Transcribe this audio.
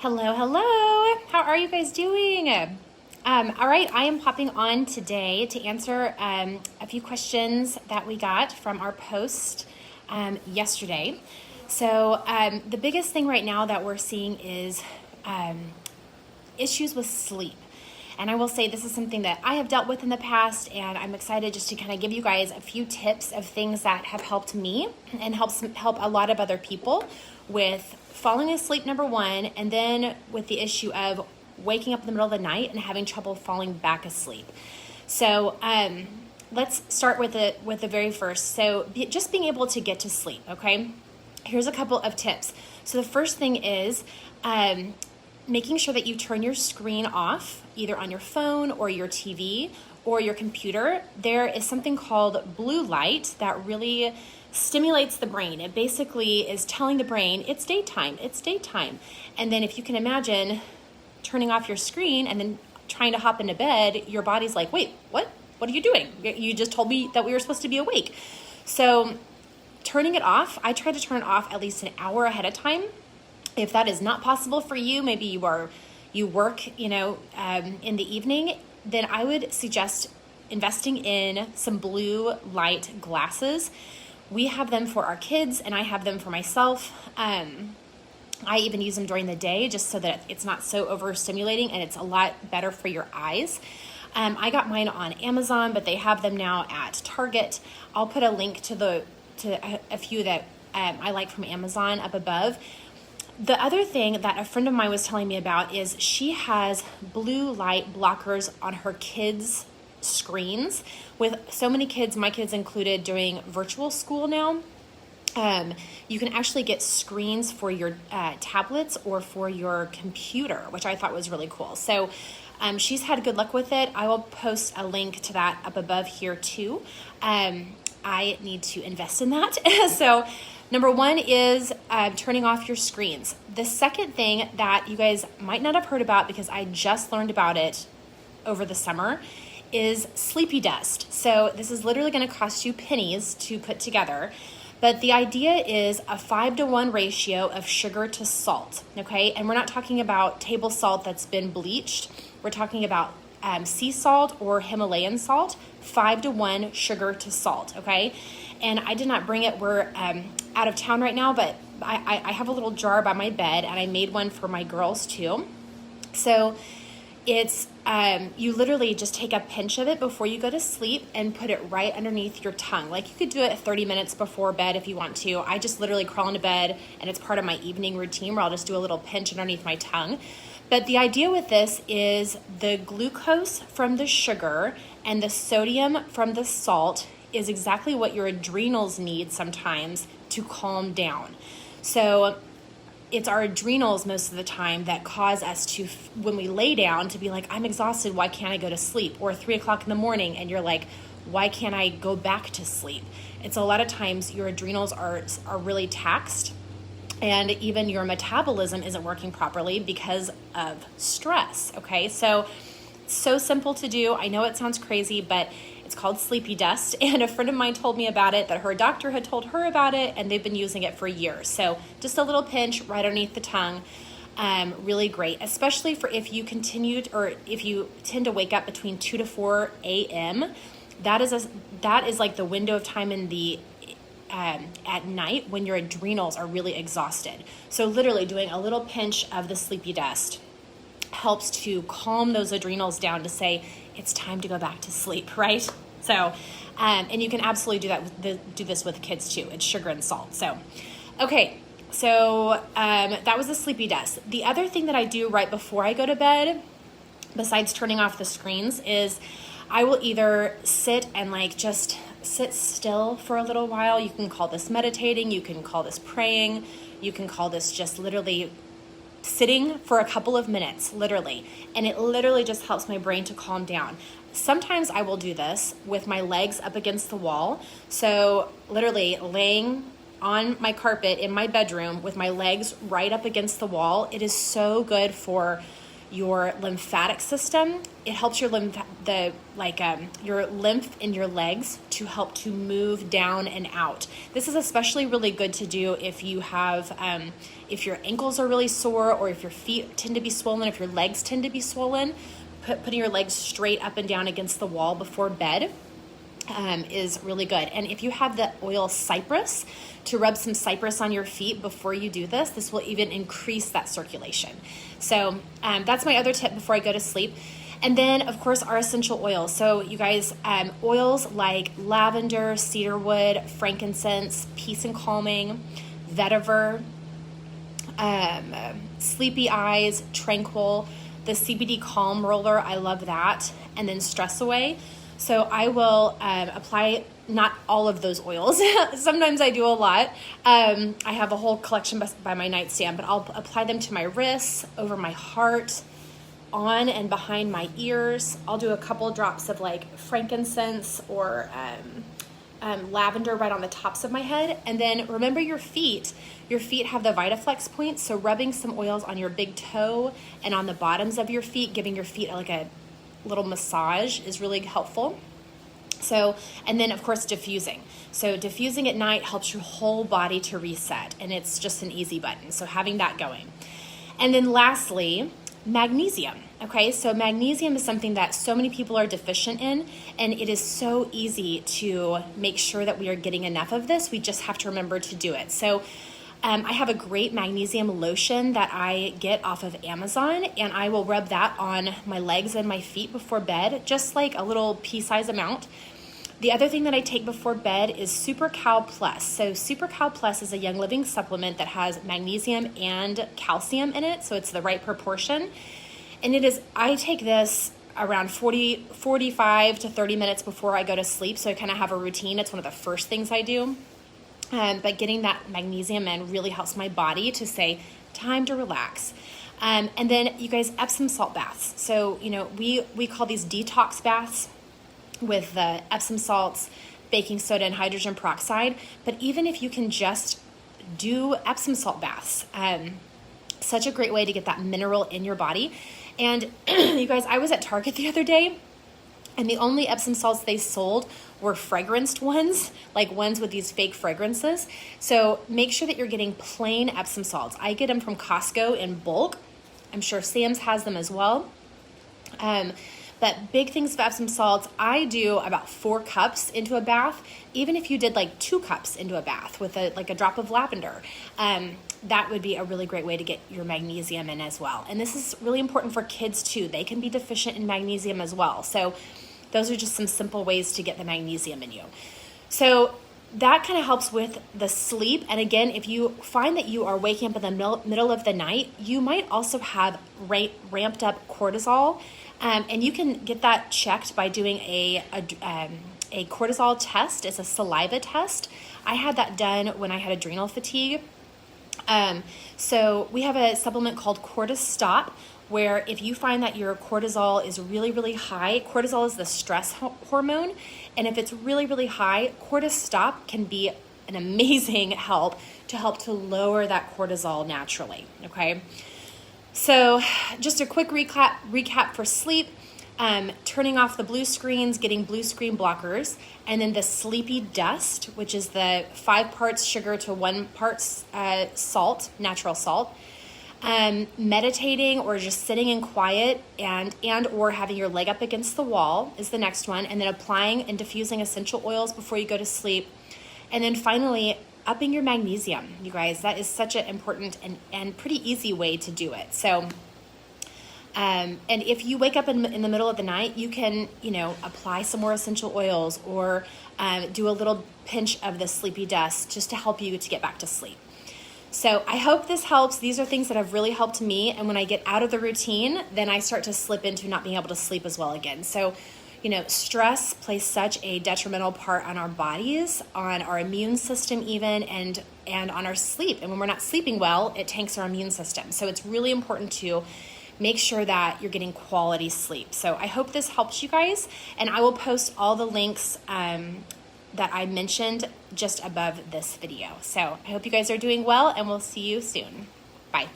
Hello, hello. How are you guys doing? All right, I am popping on today to answer a few questions that we got from our post yesterday. So the biggest thing right now that we're seeing is issues with sleep. And I will say this is something that I have dealt with in the past, and I'm excited just to kind of give you guys a few tips of things that have helped me and help a lot of other people with falling asleep, number one, and then with the issue of waking up in the middle of the night and having trouble falling back asleep. So let's start with the very first. So just being able to get to sleep, okay? Here's a couple of tips. So the first thing is making sure that you turn your screen off, either on your phone or your TV or your computer. There is something called blue light that really stimulates the brain. It basically is telling the brain, it's daytime, it's daytime. And then if you can imagine turning off your screen and then trying to hop into bed, your body's like, wait, what? What are you doing? You just told me that we were supposed to be awake. So turning it off, I try to turn it off at least an hour ahead of time. If that is not possible for you, maybe you work, in the evening, then I would suggest investing in some blue light glasses. We have them for our kids, and I have them for myself. I even use them during the day just so that it's not so overstimulating and it's a lot better for your eyes. I got mine on Amazon, but they have them now at Target. I'll put a link to a few that I like from Amazon up above. The other thing that a friend of mine was telling me about is she has blue light blockers on her kids' screens. With so many kids, my kids included, doing virtual school now, you can actually get screens for your tablets or for your computer, which I thought was really cool. So she's had good luck with it. I will post a link to that up above here too. I need to invest in that. So number one is turning off your screens. The second thing that you guys might not have heard about, because I just learned about it over the summer, is sleepy dust. So this is literally going to cost you pennies to put together. But the idea is a 5-to-1 ratio of sugar to salt, okay? And we're not talking about table salt that's been bleached. We're talking about sea salt or Himalayan salt, 5-to-1 sugar to salt, okay? And I did not bring it. We're out of town right now, but I have a little jar by my bed, and I made one for my girls too. So it's, you literally just take a pinch of it before you go to sleep and put it right underneath your tongue. Like, you could do it 30 minutes before bed if you want to. I just literally crawl into bed, and it's part of my evening routine where I'll just do a little pinch underneath my tongue. But the idea with this is the glucose from the sugar and the sodium from the salt is exactly what your adrenals need sometimes to calm down. So it's our adrenals most of the time that cause us to, when we lay down, to be like, I'm exhausted, why can't I go to sleep? Or 3 o'clock in the morning and you're like, why can't I go back to sleep? It's a lot of times your adrenals are really taxed, and even your metabolism isn't working properly because of stress, okay? So simple to do. I know it sounds crazy, but it's called sleepy dust, and a friend of mine told me about it, that her doctor had told her about it, and they've been using it for years. So just a little pinch right underneath the tongue, really great, especially for if you if you tend to wake up between 2 to 4 a.m. That is like the window of time in the at night when your adrenals are really exhausted. So literally doing a little pinch of the sleepy dust helps to calm those adrenals down to say, it's time to go back to sleep, right? So, and you can absolutely do this with kids too. It's sugar and salt. So, okay. So, that was the sleepy dust. The other thing that I do right before I go to bed, besides turning off the screens, is I will either sit and just sit still for a little while. You can call this meditating. You can call this praying. You can call this just literally sitting for a couple of minutes, literally. And it literally just helps my brain to calm down. Sometimes I will do this with my legs up against the wall. So literally laying on my carpet in my bedroom with my legs right up against the wall. It is so good for your lymphatic system. It helps the your lymph in your legs to help to move down and out. This is especially really good to do if you have, if your ankles are really sore, or if your feet tend to be swollen, if your legs tend to be swollen. Putting your legs straight up and down against the wall before bed is really good. And if you have the oil cypress, to rub some cypress on your feet before you do this, this will even increase that circulation. So that's my other tip before I go to sleep. And then, of course, our essential oils. So you guys, oils like lavender, cedarwood, frankincense, peace and calming, vetiver, sleepy eyes, tranquil, the CBD calm roller, I love that. And then stress away. So I will apply not all of those oils. Sometimes I do a lot. I have a whole collection by my nightstand, but I'll apply them to my wrists, over my heart, on and behind my ears. I'll do a couple drops of like frankincense or lavender right on the tops of my head. And then remember your feet. Your feet have the VitaFlex points, so rubbing some oils on your big toe and on the bottoms of your feet, giving your feet like a little massage is really helpful. So, and then of course diffusing. So diffusing at night helps your whole body to reset, and it's just an easy button. So having that going. And then lastly, magnesium. Okay, so magnesium is something that so many people are deficient in, and it is so easy to make sure that we are getting enough of this. We just have to remember to do it. So I have a great magnesium lotion that I get off of Amazon, and I will rub that on my legs and my feet before bed, just like a little pea-size amount. The other thing that I take before bed is Super Cal Plus. So Super Cal Plus is a Young Living supplement that has magnesium and calcium in it, so it's the right proportion. And I take this around 45 to 30 minutes before I go to sleep, so I kind of have a routine. It's one of the first things I do. But getting that magnesium in really helps my body to say, time to relax. And then you guys, Epsom salt baths. So, we call these detox baths with the Epsom salts, baking soda, and hydrogen peroxide. But even if you can just do Epsom salt baths, such a great way to get that mineral in your body. And you guys, I was at Target the other day, and the only Epsom salts they sold were fragranced ones, like ones with these fake fragrances. So make sure that you're getting plain Epsom salts. I get them from Costco in bulk. I'm sure Sam's has them as well. But big things of Epsom salts, I do about 4 cups into a bath. Even if you did like 2 cups into a bath with a drop of lavender, that would be a really great way to get your magnesium in as well. And this is really important for kids too. They can be deficient in magnesium as well. So those are just some simple ways to get the magnesium in you. So that kind of helps with the sleep. And again, if you find that you are waking up in the middle of the night, you might also have ramped up cortisol. And you can get that checked by doing a cortisol test. It's a saliva test. I had that done when I had adrenal fatigue. So we have a supplement called Cortistop, where if you find that your cortisol is really, really high, cortisol is the stress hormone, and if it's really, really high, Cortistop can be an amazing help to lower that cortisol naturally, okay? So just a quick recap for sleep, turning off the blue screens, getting blue screen blockers, and then the sleepy dust, which is the 5 parts sugar to 1 part salt, natural salt. Meditating or just sitting in quiet and or having your leg up against the wall is the next one. And then applying and diffusing essential oils before you go to sleep. And then finally, upping your magnesium. You guys, that is such an important and pretty easy way to do it. So, and if you wake up in the middle of the night, you can, apply some more essential oils or do a little pinch of the sleepy dust just to help you to get back to sleep. So I hope this helps. These are things that have really helped me. And when I get out of the routine, then I start to slip into not being able to sleep as well again. So, stress plays such a detrimental part on our bodies, on our immune system even, and on our sleep. And when we're not sleeping well, it tanks our immune system. So it's really important to make sure that you're getting quality sleep. So I hope this helps you guys. And I will post all the links that I mentioned just above this video. So I hope you guys are doing well, and we'll see you soon. Bye.